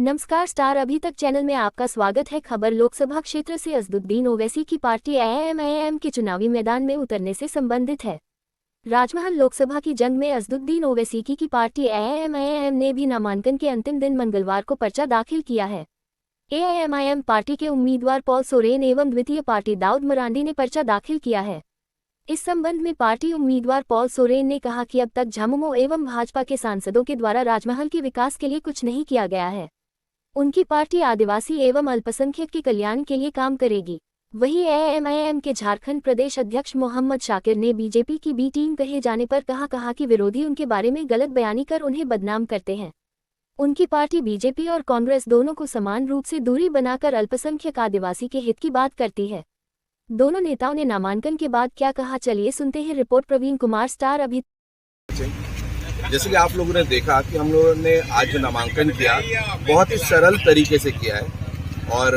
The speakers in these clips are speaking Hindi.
नमस्कार स्टार अभी तक चैनल में आपका स्वागत है। खबर लोकसभा क्षेत्र से असदुद्दीन ओवैसी की पार्टी एआईएम के चुनावी मैदान में उतरने से संबंधित है। राजमहल लोकसभा की जंग में असदुद्दीन ओवैसी की पार्टी एआईएम ने भी नामांकन के अंतिम दिन मंगलवार को पर्चा दाखिल किया है। एआईएम पार्टी के उम्मीदवार पॉल सोरेन एवं द्वितीय पार्टी दाऊद मरांडी ने पर्चा दाखिल किया है। इस संबंध में पार्टी उम्मीदवार पॉल सोरेन ने कहा कि अब तक झामुमो एवं भाजपा के सांसदों के द्वारा राजमहल के विकास के लिए कुछ नहीं किया गया है। उनकी पार्टी आदिवासी एवं अल्पसंख्यक के कल्याण के लिए काम करेगी। वहीं एआईएम के झारखंड प्रदेश अध्यक्ष मोहम्मद शाकिर ने बीजेपी की बी टीम कहे जाने पर कहा कि विरोधी उनके बारे में गलत बयानी कर उन्हें बदनाम करते हैं। उनकी पार्टी बीजेपी और कांग्रेस दोनों को समान रूप से दूरी बनाकर अल्पसंख्यक आदिवासी के हित की बात करती है। दोनों नेताओं ने नामांकन के बाद क्या कहा, चलिए सुनते हैं। रिपोर्ट प्रवीण कुमार, स्टार अभी। जैसे कि आप लोगों ने देखा कि हम लोगों ने आज जो नामांकन किया बहुत ही सरल तरीके से किया है और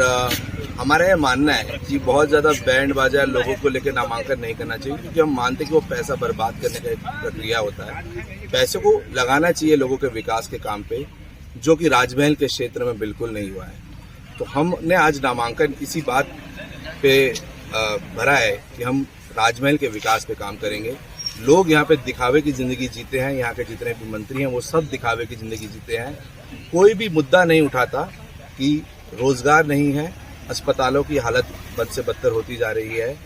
हमारा यह मानना है कि बहुत ज़्यादा बैंड बाजा लोगों को लेकर नामांकन नहीं करना चाहिए, क्योंकि हम मानते हैं कि वो पैसा बर्बाद करने का एक प्रक्रिया होता है। पैसे को लगाना चाहिए लोगों के विकास के काम पे, जो कि राजमहल के क्षेत्र में बिल्कुल नहीं हुआ है। तो हमने आज नामांकन इसी बात पे भरा है कि हम राजमहल के विकास पे काम करेंगे। लोग यहाँ पे दिखावे की ज़िंदगी जीते हैं, यहाँ के जितने भी मंत्री हैं वो सब दिखावे की ज़िंदगी जीते हैं। कोई भी मुद्दा नहीं उठाता कि रोज़गार नहीं है, अस्पतालों की हालत बद से बदतर होती जा रही है,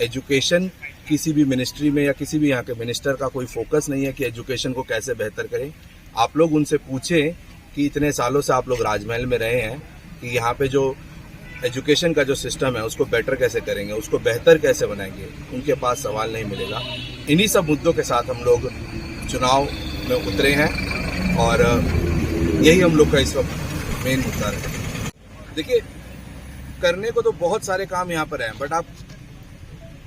एजुकेशन किसी भी मिनिस्ट्री में या किसी भी यहाँ के मिनिस्टर का कोई फोकस नहीं है कि एजुकेशन को कैसे बेहतर करें। आप लोग उनसे पूछें कि इतने सालों से आप लोग राजमहल में रहे हैं कि यहाँ पे जो एजुकेशन का जो सिस्टम है उसको बेटर कैसे करेंगे, उसको बेहतर कैसे बनाएंगे, उनके पास सवाल नहीं मिलेगा। इन्हीं सब मुद्दों के साथ हम लोग चुनाव में उतरे हैं और यही हम लोग का इस वक्त मेन मुद्दा है। देखिए, करने को तो बहुत सारे काम यहाँ पर हैं, बट आप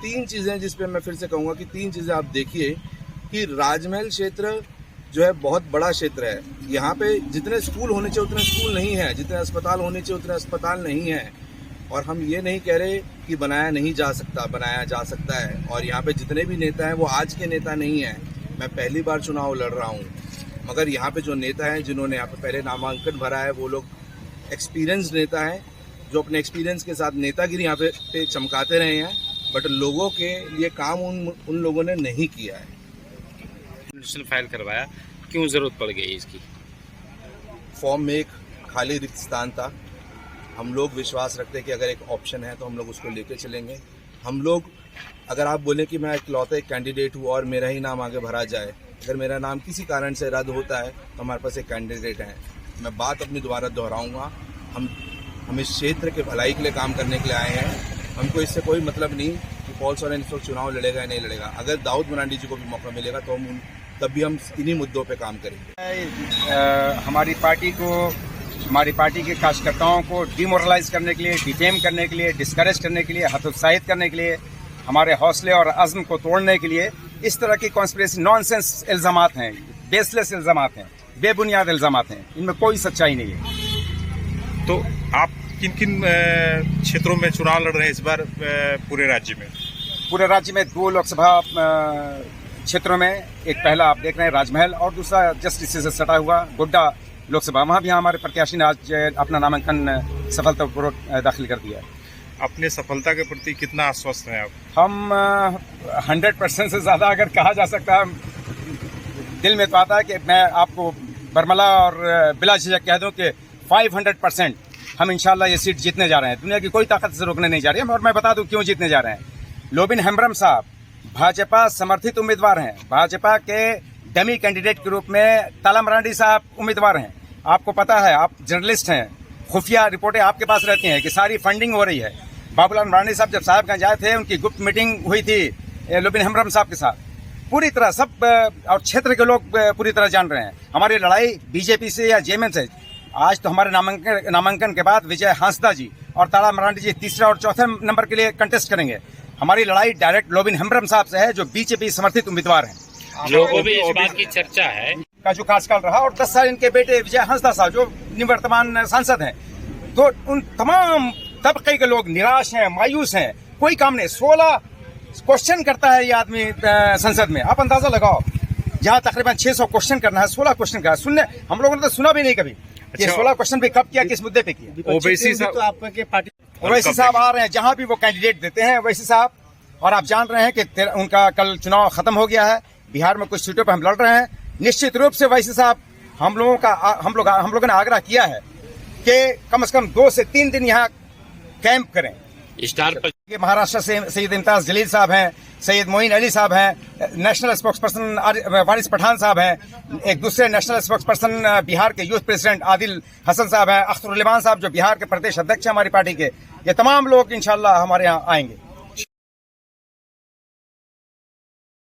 तीन चीज़ें जिस पे मैं फिर से कहूँगा कि तीन चीज़ें आप देखिए कि राजमहल क्षेत्र जो है बहुत बड़ा क्षेत्र है। यहाँ पे जितने स्कूल होने चाहिए उतने स्कूल नहीं हैं, जितने अस्पताल होने चाहिए उतने अस्पताल नहीं हैं। और हम ये नहीं कह रहे कि बनाया नहीं जा सकता, बनाया जा सकता है। और यहाँ पे जितने भी नेता हैं वो आज के नेता नहीं हैं। मैं पहली बार चुनाव लड़ रहा हूँ, मगर यहाँ पे जो नेता हैं जिन्होंने यहाँ पे पहले नामांकन भरा है वो लोग एक्सपीरियंस नेता हैं, जो अपने एक्सपीरियंस के साथ नेतागिरी यहाँ पे चमकाते रहे हैं, बट लोगों के लिए काम उन लोगों ने नहीं किया है। फाइल करवाया, क्यों जरूरत पड़ गई इसकी? फॉर्म में एक खाली रिक्त स्थान था। हम लोग विश्वास रखते हैं कि अगर एक ऑप्शन है तो हम लोग उसको लेके चलेंगे। हम लोग, अगर आप बोलें कि मैं इकलौता एक कैंडिडेट हूँ और मेरा ही नाम आगे भरा जाए, अगर मेरा नाम किसी कारण से रद्द होता है तो हमारे पास एक कैंडिडेट है। मैं बात अपनी दोबारा दोहराऊँगा, हम इस क्षेत्र के भलाई के लिए काम करने के लिए आए हैं। हमको इससे कोई मतलब नहीं कि पॉल सोरेन इस वक्त चुनाव लड़ेगा या नहीं लड़ेगा। अगर दाऊद मरांडी जी को भी मौका मिलेगा तो तभी हम इन्हीं मुद्दों पे काम करेंगे। हमारी पार्टी के कार्यकर्ताओं को डिमोरलाइज करने के लिए, डिफेम करने के लिए, डिस्करेज करने के लिए, हतोत्साहित करने के लिए, हमारे हौसले और अज़्म को तोड़ने के लिए इस तरह की कॉन्स्पिरेसी नॉनसेंस इल्ज़ामात हैं, बेसलेस इल्ज़ामात हैं, बेबुनियाद इल्ज़ामात हैं, इनमें कोई सच्चाई नहीं है। तो आप किन किन क्षेत्रों में चुनाव लड़ रहे हैं इस बार पूरे राज्य में? पूरे राज्य में 2 लोकसभा क्षेत्रों में, एक पहला आप देख रहे हैं राजमहल और दूसरा जस्ट इससे से सटा हुआ गोड्डा लोकसभा। वहाँ भी हमारे प्रत्याशी ने आज अपना नामांकन सफलतापूर्वक दाखिल कर दिया। अपने सफलता के प्रति कितना आश्वस्त हैं आप? हम 100% से ज़्यादा अगर कहा जा सकता है, दिल में तो आता है कि मैं आपको बरमला और बिला झिझक कह दूँ कि 500% हम इंशाल्लाह ये सीट जीतने जा रहे हैं। दुनिया की कोई ताकत से रोकने नहीं जा रही है। और मैं बता दूँ क्यों जीतने जा रहे हैं। लोबिन हेम्ब्रम साहब भाजपा समर्थित उम्मीदवार हैं। भाजपा के डमी कैंडिडेट के रूप में ताला मरांडी साहब उम्मीदवार हैं। आपको पता है, आप जर्नलिस्ट हैं, खुफिया रिपोर्टें आपके पास रहती हैं कि सारी फंडिंग हो रही है। बाबूलाल मरांडी साहब जब साहबगंज आए थे, उनकी गुप्त मीटिंग हुई थी लोबिन हेम्ब्रम साहब के साथ। पूरी तरह सब और क्षेत्र के लोग पूरी तरह जान रहे हैं हमारी लड़ाई बीजेपी से या जेएमएम से। आज तो हमारे नामांकन के बाद विजय हांसदा जी और ताला मरांडी जी तीसरे और चौथे नंबर के लिए कंटेस्ट करेंगे। हमारी लड़ाई डायरेक्ट लोबिन हेम्ब्रम साहब से है, जो बीजेपी समर्थित उम्मीदवार हैं। लोगों में इस बात की चर्चा है का जो कार्यकाल रहा, और 10 साल इनके बेटे विजय हांसदा साहब जो निवर्तमान सांसद हैं, तो उन तमाम तबके के लोग निराश हैं, मायूस हैं, कोई काम नहीं। 16 क्वेश्चन करता है ये आदमी संसद में, आप अंदाजा लगाओ। जहाँ तकरीबन 600 क्वेश्चन करना है, 16 क्वेश्चन का सुनने हम लोगों ने तो सुना भी नहीं कभी। ये 16 क्वेश्चन भी कब किया, किस मुद्दे पे किया। ओवैसी साहब तो आपके पार्टी ओवैसी साहब आ रहे हैं, जहां भी वो कैंडिडेट देते हैं ओवैसी साहब, और आप जान रहे हैं कि उनका कल चुनाव खत्म हो गया है, बिहार में कुछ सीटों पर हम लड़ रहे हैं। निश्चित रूप से ओवैसी साहब हम लोगों ने आग्रह किया है कि कम से कम 2 से 3 दिन यहाँ कैंप करें। ये महाराष्ट्र से सैयद इम्तियाज जलील साहब हैं, सैयद मोइन अली साहब हैं, नेशनल स्पोक्स पर्सन वारिस पठान साहब हैं, एक दूसरे नेशनल स्पोक्स पर्सन बिहार के यूथ प्रेसिडेंट आदिल हसन साहब हैं, अख्तरुल इमान साहब जो बिहार के प्रदेश अध्यक्ष हैं हमारी पार्टी के। ये तमाम लोग इंशाल्लाह हमारे यहाँ आएंगे।